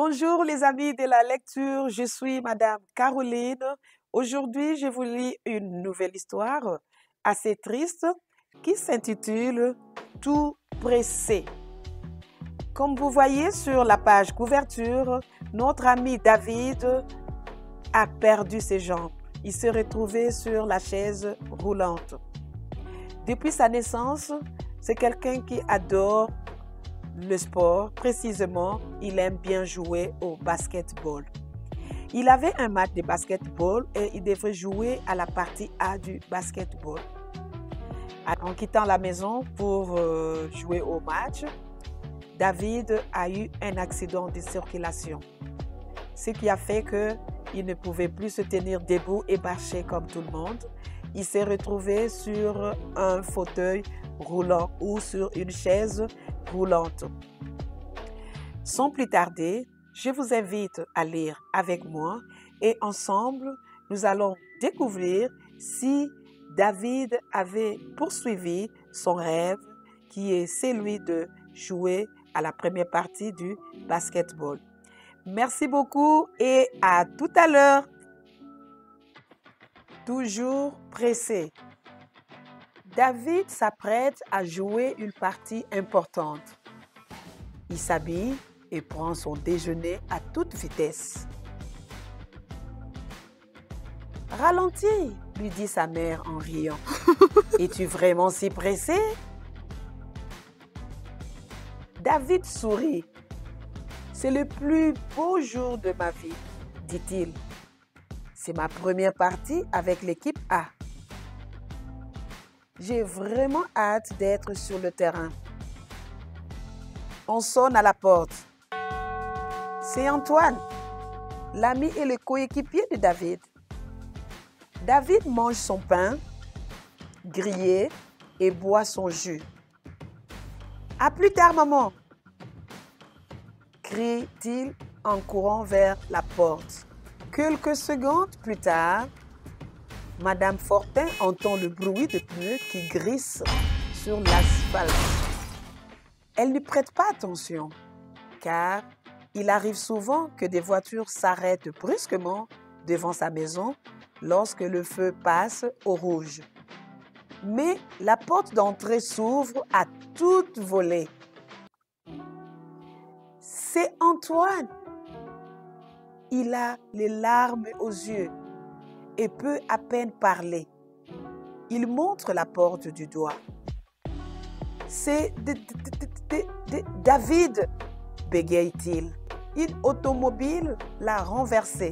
Bonjour les amis de la lecture, je suis Madame Caroline. Aujourd'hui, je vous lis une nouvelle histoire assez triste qui s'intitule Tout pressé. Comme vous voyez sur la page couverture, notre ami David a perdu ses jambes. Il s'est retrouvé sur la chaise roulante. Depuis sa naissance, c'est quelqu'un qui adore le sport. Précisément, il aime bien jouer au basketball. Il avait un match de basketball et il devait jouer à la partie A du basketball. En quittant la maison pour jouer au match, David a eu un accident de circulation, ce qui a fait qu'il ne pouvait plus se tenir debout et marcher comme tout le monde. Il s'est retrouvé sur un fauteuil roulant ou sur une chaise roulante. Sans plus tarder, je vous invite à lire avec moi et ensemble, nous allons découvrir si David avait poursuivi son rêve qui est celui de jouer à la première partie du basketball. Merci beaucoup et à tout à l'heure. Toujours pressé. David s'apprête à jouer une partie importante. Il s'habille et prend son déjeuner à toute vitesse. « Ralentis !» lui dit sa mère en riant. « Es-tu vraiment si pressé ?» David sourit. « C'est le plus beau jour de ma vie, dit-il. C'est ma première partie avec l'équipe A. J'ai vraiment hâte d'être sur le terrain. » On sonne à la porte. C'est Antoine, l'ami et le coéquipier de David. David mange son pain grillé et boit son jus. « À plus tard, maman !» crie-t-il en courant vers la porte. Quelques secondes plus tard, Madame Fortin entend le bruit de pneus qui glissent sur l'asphalte. Elle ne prête pas attention, car il arrive souvent que des voitures s'arrêtent brusquement devant sa maison lorsque le feu passe au rouge. Mais la porte d'entrée s'ouvre à toute volée. C'est Antoine. Il a les larmes aux yeux et peut à peine parler. Il montre la porte du doigt. C'est David, bégaye-t-il. Une automobile l'a renversé.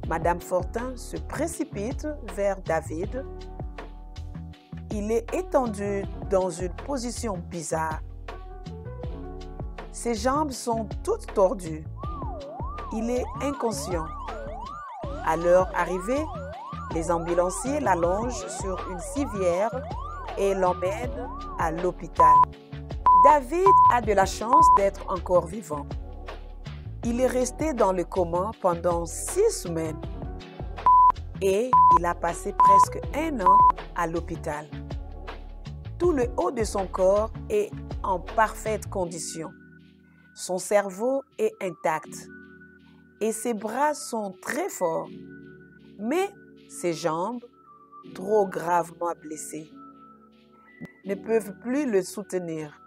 Madame Fortin se précipite vers David. Il est étendu dans une position bizarre. Ses jambes sont toutes tordues. Il est inconscient. À leur arrivée, les ambulanciers l'allongent sur une civière et l'emmènent à l'hôpital. David a de la chance d'être encore vivant. Il est resté dans le coma pendant 6 semaines et il a passé presque 1 an à l'hôpital. Tout le haut de son corps est en parfaite condition. Son cerveau est intact et ses bras sont très forts, mais ses jambes, trop gravement blessées, ne peuvent plus le soutenir.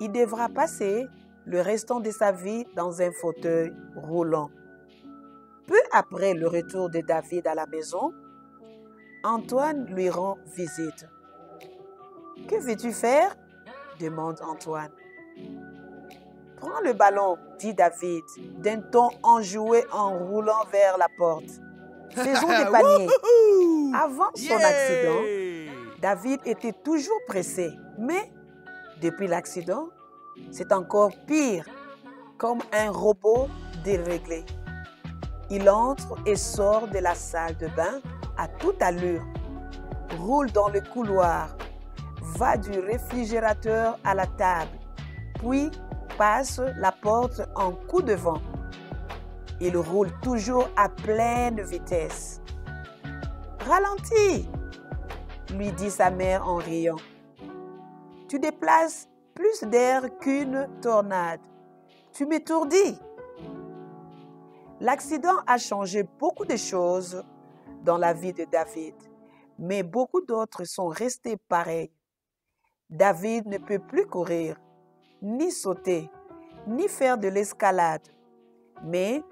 Il devra passer le restant de sa vie dans un fauteuil roulant. Peu après le retour de David à la maison, Antoine lui rend visite. « Que veux-tu faire ?» demande Antoine. « Prends le ballon, dit David, d'un ton enjoué en roulant vers la porte. Faisons des paniers. » Avant son accident, David était toujours pressé, mais depuis l'accident, c'est encore pire, comme un robot déréglé. Il entre et sort de la salle de bain à toute allure, roule dans le couloir, va du réfrigérateur à la table, puis passe la porte en coup de vent. Il roule toujours à pleine vitesse. « Ralentis !» lui dit sa mère en riant. « Tu déplaces plus d'air qu'une tornade. Tu m'étourdis. » L'accident a changé beaucoup de choses dans la vie de David, mais beaucoup d'autres sont restés pareils. David ne peut plus courir, ni sauter, ni faire de l'escalade, mais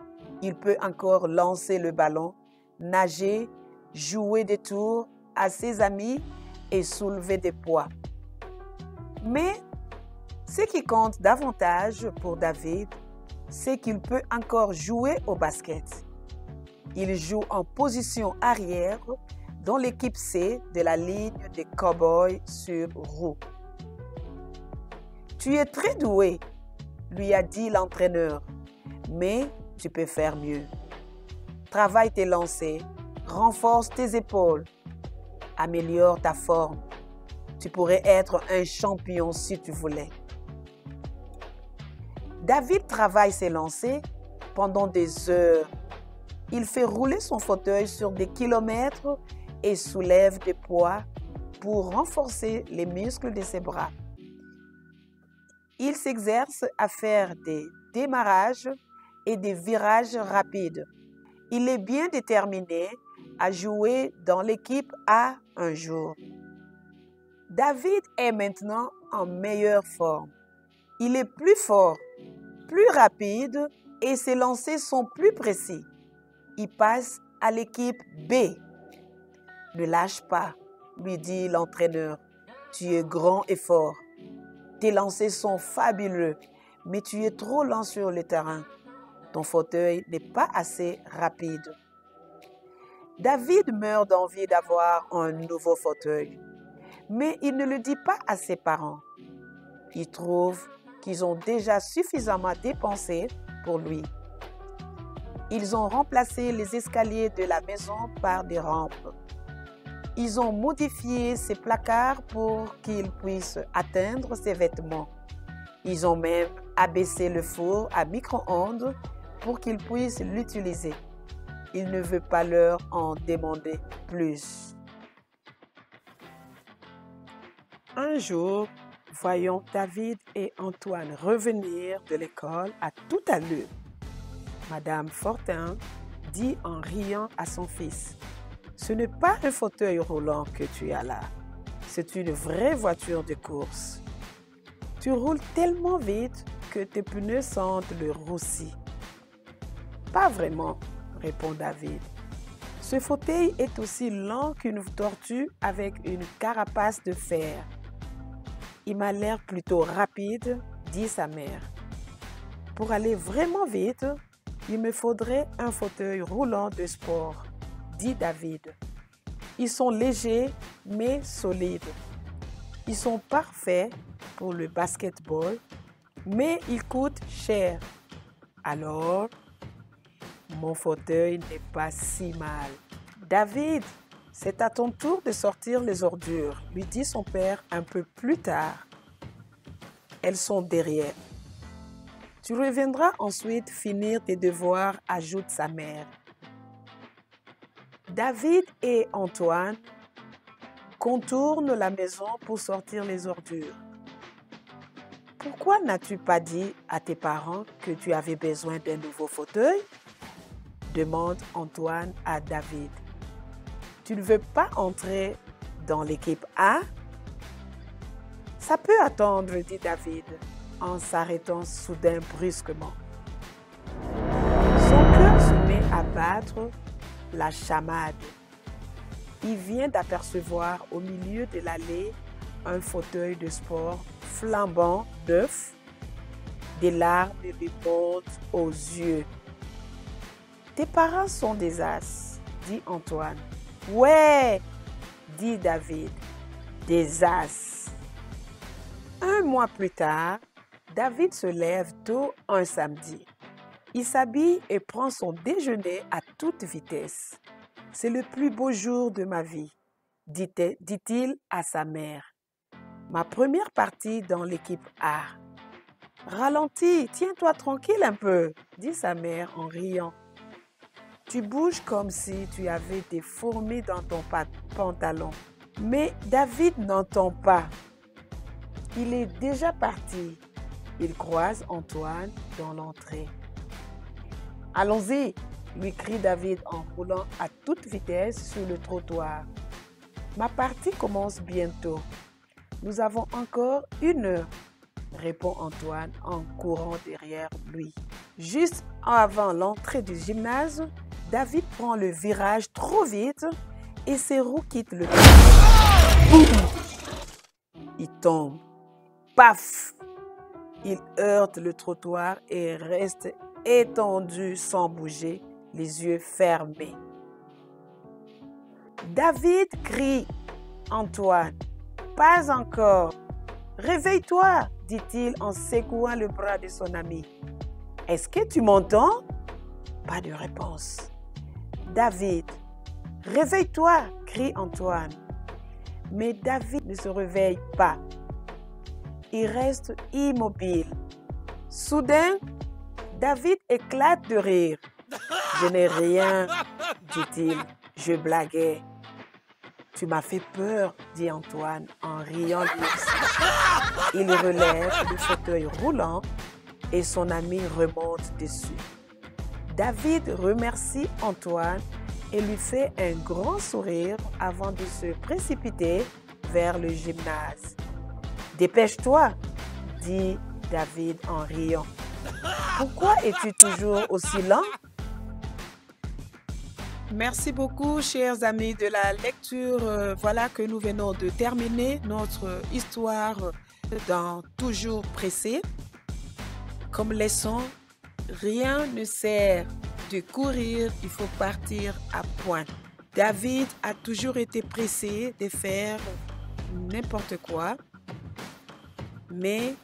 il peut encore lancer le ballon, nager, jouer des tours à ses amis et soulever des poids. Mais ce qui compte davantage pour David, c'est qu'il peut encore jouer au basket. Il joue en position arrière dans l'équipe C de la ligne des Cowboys sur roue. Tu es très doué, lui a dit l'entraîneur, mais tu peux faire mieux. Travaille tes lancers, renforce tes épaules, améliore ta forme. Tu pourrais être un champion si tu voulais. David travaille ses lancers pendant des heures. Il fait rouler son fauteuil sur des kilomètres et soulève des poids pour renforcer les muscles de ses bras. Il s'exerce à faire des démarrages et des virages rapides. Il est bien déterminé à jouer dans l'équipe A un jour. David est maintenant en meilleure forme. Il est plus fort, plus rapide et ses lancers sont plus précis. Il passe à l'équipe B. Ne lâche pas, lui dit l'entraîneur. Tu es grand et fort. Tes lancers sont fabuleux, mais tu es trop lent sur le terrain. Ton fauteuil n'est pas assez rapide. David meurt d'envie d'avoir un nouveau fauteuil, mais il ne le dit pas à ses parents. Il trouve qu'ils ont déjà suffisamment dépensé pour lui. Ils ont remplacé les escaliers de la maison par des rampes. Ils ont modifié ses placards pour qu'il puisse atteindre ses vêtements. Ils ont même abaissé le four à micro-ondes pour qu'il puisse l'utiliser. Il ne veut pas leur en demander plus. Un jour, voyons David et Antoine revenir de l'école à toute allure. Madame Fortin dit en riant à son fils, « Ce n'est pas un fauteuil roulant que tu as là, c'est une vraie voiture de course. Tu roules tellement vite que tes pneus sentent le roussi. » « Pas vraiment, répond David. Ce fauteuil est aussi lent qu'une tortue avec une carapace de fer. Il m'a l'air plutôt rapide, dit sa mère. Pour aller vraiment vite, il me faudrait un fauteuil roulant de sport, dit David. Ils sont légers mais solides. Ils sont parfaits pour le basketball, mais ils coûtent cher. Alors, mon fauteuil n'est pas si mal. David, c'est à ton tour de sortir les ordures, lui dit son père un peu plus tard. Elles sont derrière. Tu reviendras ensuite finir tes devoirs, ajoute sa mère. David et Antoine contournent la maison pour sortir les ordures. Pourquoi n'as-tu pas dit à tes parents que tu avais besoin d'un nouveau fauteuil? Demande Antoine à David. Tu ne veux pas entrer dans l'équipe A? Ça peut attendre, dit David, en s'arrêtant soudain brusquement. Son cœur se met à battre la chamade. Il vient d'apercevoir au milieu de l'allée un fauteuil de sport flambant neuf. Des larmes lui montent aux yeux. Tes parents sont des as, dit Antoine. Ouais, dit David, des as. Un mois plus tard, David se lève tôt un samedi. Il s'habille et prend son déjeuner à toute vitesse. C'est le plus beau jour de ma vie, dit-il à sa mère. Ma première partie dans l'équipe A. Ralentis, tiens-toi tranquille un peu, dit sa mère en riant. Tu bouges comme si tu avais des fourmis dans ton pantalon. Mais David n'entend pas. Il est déjà parti. Il croise Antoine dans l'entrée. Allons-y, lui crie David en roulant à toute vitesse sur le trottoir. Ma partie commence bientôt. Nous avons encore 1 heure, répond Antoine en courant derrière lui. Juste avant l'entrée du gymnase, David prend le virage trop vite et ses roues quittent le trottoir. Il tombe. Paf! Il heurte le trottoir et reste étendu sans bouger, les yeux fermés. David crie. Antoine, pas encore. Réveille-toi, dit-il en secouant le bras de son ami. Est-ce que tu m'entends? Pas de réponse. David, réveille-toi, crie Antoine. Mais David ne se réveille pas. Il reste immobile. Soudain, David éclate de rire. Je n'ai rien, dit-il. Je blaguais. Tu m'as fait peur, dit Antoine en riant lui aussi. Il relève le fauteuil roulant et son ami remonte dessus. David remercie Antoine et lui fait un grand sourire avant de se précipiter vers le gymnase. Dépêche-toi, dit David en riant. Pourquoi es-tu toujours aussi lent? Merci beaucoup, chers amis de la lecture. Voilà que nous venons de terminer notre histoire dans Toujours pressé. Comme leçon, rien ne sert de courir, il faut partir à point. David a toujours été pressé de faire n'importe quoi. Mais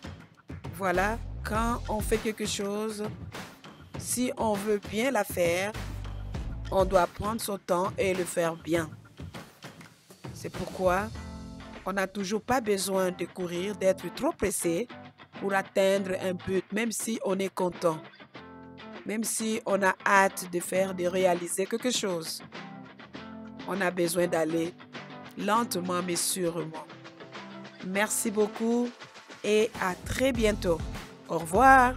voilà, quand on fait quelque chose, si on veut bien la faire, on doit prendre son temps et le faire bien. C'est pourquoi on n'a toujours pas besoin de courir, d'être trop pressé pour atteindre un but, même si on est content, même si on a hâte de réaliser quelque chose. On a besoin d'aller lentement mais sûrement. Merci beaucoup et à très bientôt. Au revoir.